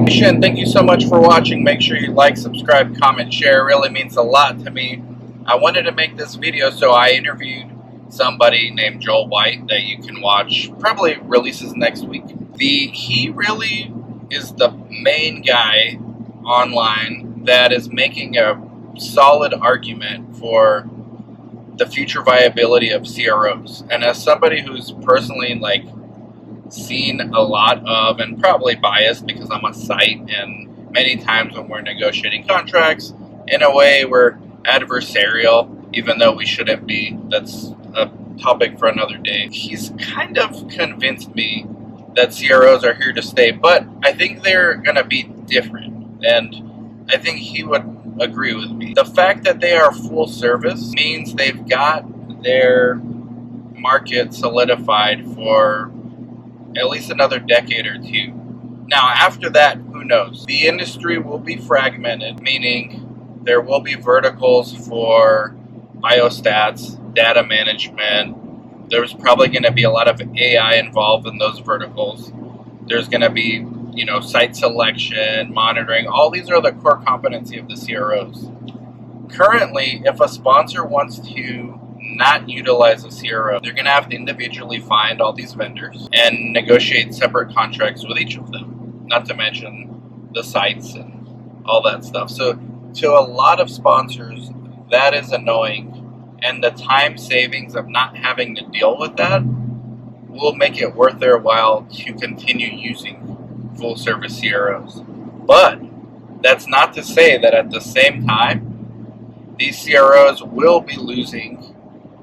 Thank you so much for watching. Make sure you like, subscribe, comment, share. It really means a lot to me. I wanted to make this video, so I interviewed somebody named Joel White that you can watch. Probably releases next week. He really is the main guy online that is making a solid argument for the future viability of CROs. And as somebody who's personally seen a lot of, and probably biased because I'm a site, and many times when we're negotiating contracts, in a way we're adversarial, even though we shouldn't be. That's a topic for another day. He's kind of convinced me that CROs are here to stay, but I think they're going to be different, and I think he would agree with me. The fact that they are full service means they've got their market solidified for at least another decade or two. Now, after that, who knows? The industry will be fragmented, meaning there will be verticals for biostats, data management. There's probably going to be a lot of AI involved in those verticals. There's going to be, site selection, monitoring. All these are the core competency of the CROs. Currently, if a sponsor wants to not utilize a CRO, they're going to have to individually find all these vendors and negotiate separate contracts with each of them, not to mention the sites and all that stuff. So to a lot of sponsors, that is annoying, and the time savings of not having to deal with that will make it worth their while to continue using full service CROs. But that's not to say that at the same time, these CROs will be losing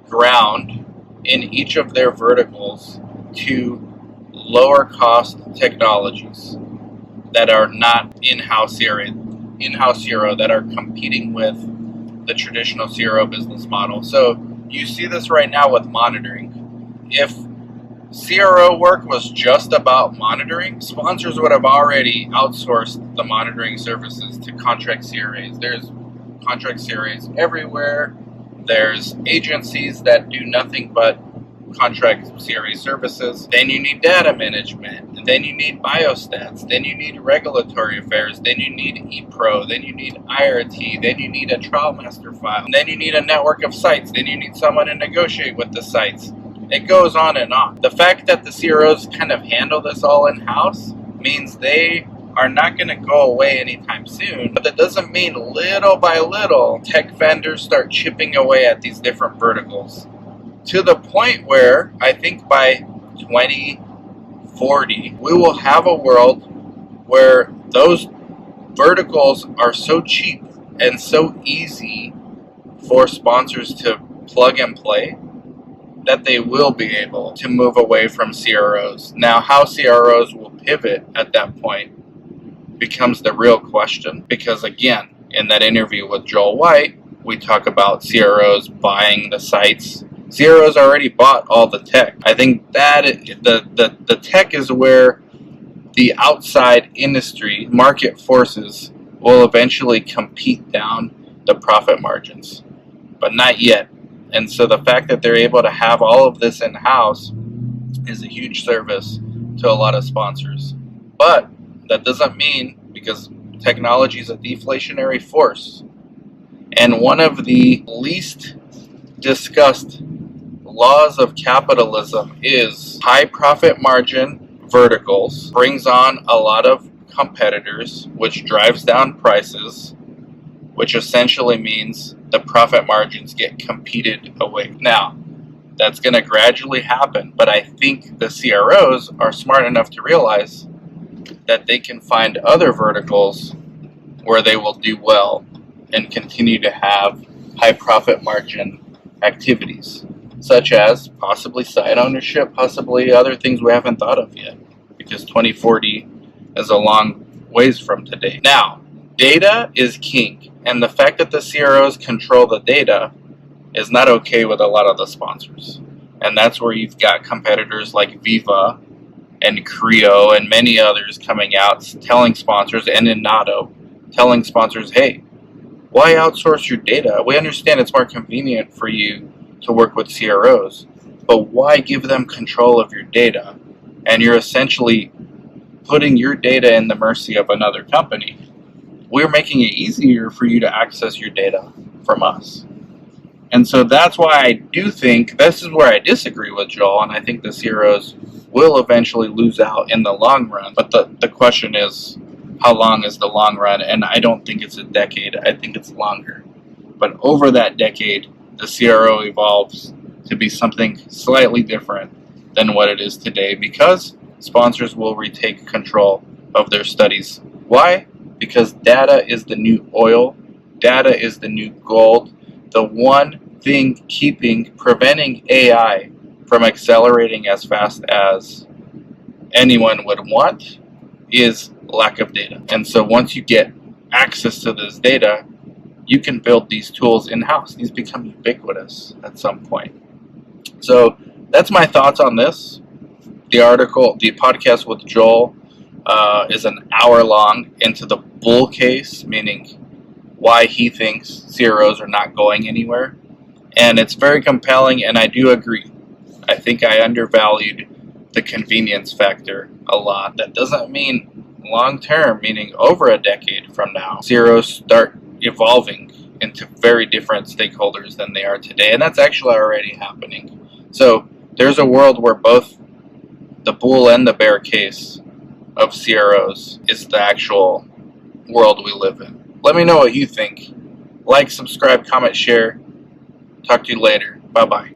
ground in each of their verticals to lower cost technologies that are not in-house CRO that are competing with the traditional CRO business model. So you see this right now with monitoring. If CRO work was just about monitoring, sponsors would have already outsourced the monitoring services to contract CRAs. There's contract CRAs everywhere. There's agencies that do nothing but contract CRA services. Then you need data management, and then you need biostats, then you need regulatory affairs, then you need ePro, then you need IRT, then you need a trial master file, then you need a network of sites, then you need someone to negotiate with the sites. It goes on and on. The fact that the CROs kind of handle this all in-house means they are not going to go away anytime soon, but that doesn't mean little by little tech vendors start chipping away at these different verticals to the point where I think by 2040 we will have a world where those verticals are so cheap and so easy for sponsors to plug and play that they will be able to move away from CROs. Now, how CROs will pivot at that point becomes the real question, because again, in that interview with Joel White, we talk about CROs buying the sites. CROs already bought all the tech. I think that the tech is where the outside industry market forces will eventually compete down the profit margins, but not yet. And so the fact that they're able to have all of this in-house is a huge service to a lot of sponsors. But that doesn't mean, because technology is a deflationary force, and one of the least discussed laws of capitalism is high profit margin verticals brings on a lot of competitors, which drives down prices, which essentially means the profit margins get competed away. Now, that's going to gradually happen, but I think the CROs are smart enough to realize that they can find other verticals where they will do well and continue to have high profit margin activities, such as possibly site ownership, possibly other things we haven't thought of yet, because 2040 is a long ways from today. Now, data is king, and the fact that the CROs control the data is not okay with a lot of the sponsors. And that's where you've got competitors like Viva and CRO and many others coming out telling sponsors, and in NATO, telling sponsors, hey, why outsource your data? We understand it's more convenient for you to work with CROs, but why give them control of your data? And you're essentially putting your data in the mercy of another company. We're making it easier for you to access your data from us. And so that's why I do think, this is where I disagree with Joel, and I think the CROs will eventually lose out in the long run. But the question is, how long is the long run? And I don't think it's a decade. I think it's longer. But over that decade, the CRO evolves to be something slightly different than what it is today, because sponsors will retake control of their studies. Why? Because data is the new oil. Data is the new gold. The one thing preventing AI from accelerating as fast as anyone would want is lack of data. And so once you get access to this data, you can build these tools in-house. These become ubiquitous at some point. So that's my thoughts on this. The podcast with Joel is an hour long into the bull case, meaning why he thinks CROs are not going anywhere. And it's very compelling, and I do agree. I think I undervalued the convenience factor a lot. That doesn't mean long-term, meaning over a decade from now, CROs start evolving into very different stakeholders than they are today. And that's actually already happening. So there's a world where both the bull and the bear case of CROs is the actual world we live in. Let me know what you think. Like, subscribe, comment, share. Talk to you later. Bye-bye.